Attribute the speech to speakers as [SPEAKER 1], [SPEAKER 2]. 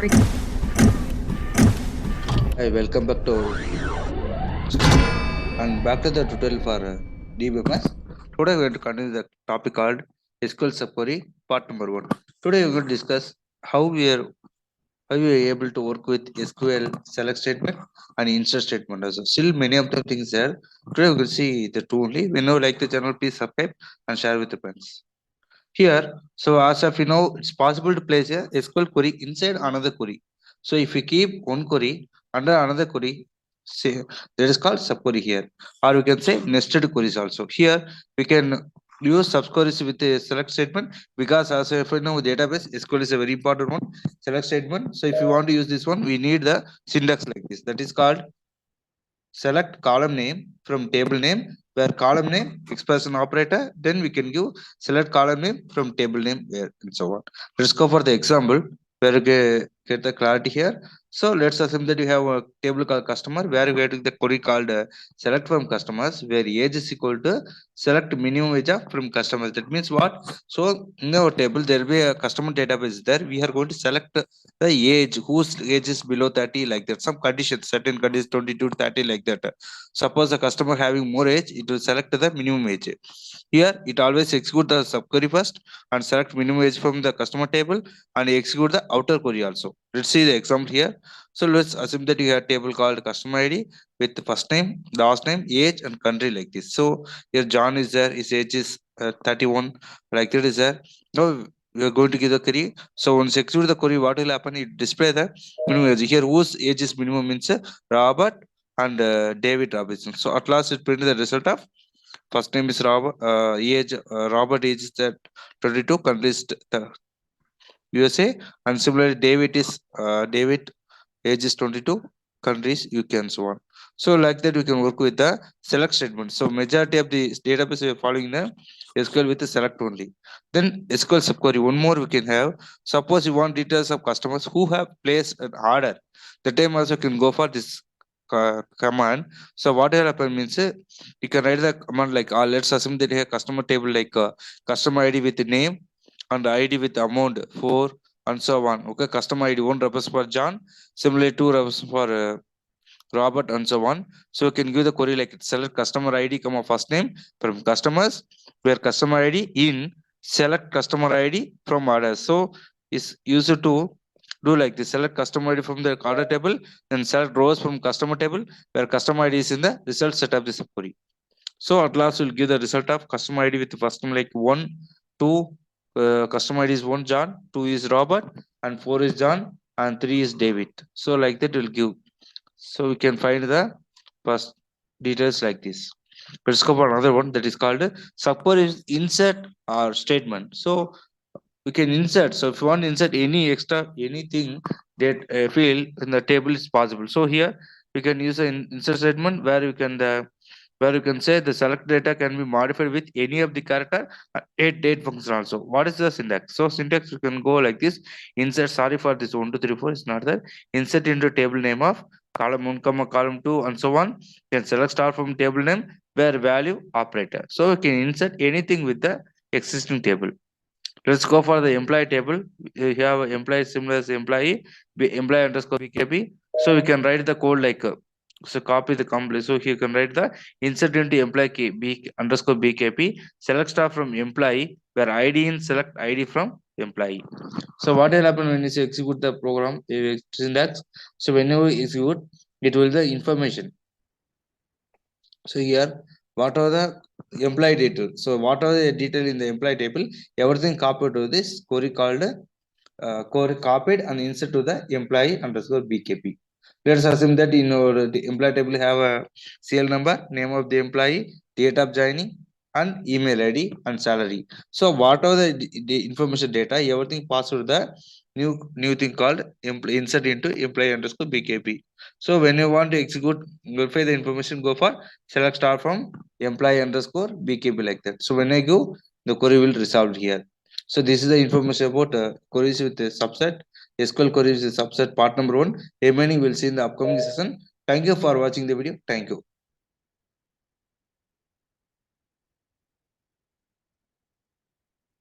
[SPEAKER 1] Hi, welcome back to and back to the tutorial for DBMS. Today we are going to continue the topic called SQL Subquery part number 1. Today we are going to discuss how we are able to work with SQL select statement and insert statement also. Still many of the things there. Today we will see the two only. When you like the channel, please subscribe and share with the friends. Here, so as of you know, it's possible to place a SQL query inside another query. So if we keep one query under another query, say that is called subquery here, or we can say nested queries also. Here we can use subqueries with a select statement because as if you know database SQL is a very important one. Select statement. So if you want to use this one, we need the syntax like this. That is called select column name from table name, where column name expression operator, then we can give select column name from table name, where and so on. Let's go for the example where you get the clarity here. So let's assume that you have a table called customer, where you get the query called select from customers, where age is equal to select minimum age from customers. That means what? So in our table there will be a customer database there. We are going to select the age, whose age is below 30, like that. Some conditions, certain conditions 22 to 30, like that. Suppose the customer having more age, it will select the minimum age. Here it always execute the subquery first and select minimum age from the customer table and execute the outer query also. Let's see the example here. So let's assume that you have a table called customer ID with the first name, last name, age, and country like this. So here John is there, his age is 31, like that is there. Now we are going to give the query. So once execute the query, what will happen? It display the minimum age. Here whose age is minimum means Robert and David Robinson. So at last it printed the result of first name is Robert, Robert age is that 22, country is the USA, and similarly David is David age is 22, countries UK and so on. So like that we can work with the select statement. So majority of the database we are following the SQL with the select only. Then SQL subquery. One more we can have. Suppose you want details of customers who have placed an order. The time also can go for this command. So what will happen means you can write the command like let's assume that you have customer table like customer ID with the name and ID with amount 4 and so on. Okay, customer ID 1 represents for John, similarly 2 represents for Robert and so on. So you can give the query like select customer ID comma first name from customers, where customer ID in select customer ID from orders. So is used to do like this: select customer ID from the order table, then select rows from customer table, where customer ID is in the result set of this query. So at last we'll give the result of customer ID with the first name like 1, 2, customer ID is 1 John, 2 is Robert, and 4 is John, and 3 is David. So like that will give. So we can find the first details like this. Let's go for another one that is called subquery insert or statement. So we can insert. So if you want to insert any extra anything that field in the table is possible. So here we can use an insert statement where you can say the select data can be modified with any of the character date function also. What is the syntax? So syntax you can go like this: insert, sorry for this 1 2 3 4 is not there, insert into table name of column 1 comma column 2 and so on. You can select star from table name where value operator. So you can insert anything with the existing table. Let's go for the employee table. You have employee similar as employee, employee underscore BKB. So we can write the code like so copy the complete. So here you can write the insert into employee key B underscore BKP, select star from employee, where ID in select ID from employee. So what will happen when you execute the program syntax? So whenever you execute, it will the information. So here, what are the employee detail? So what are the detail in the employee table? Everything copied to this query called query copied and insert to the employee underscore BKP. Let's assume that in our the employee table have a CL number, name of the employee, date of joining, and email ID and salary. So what are the information data? Everything passed to the new thing called insert into employee underscore BKP. So when you want to execute, verify the information, go for select star from employee underscore BKP like that. So when I go, the query will resolve here. So this is the information about queries with the subset. SQL queries with subset part number 1. Remaining we'll see in the upcoming session. Thank you for watching the video. Thank you.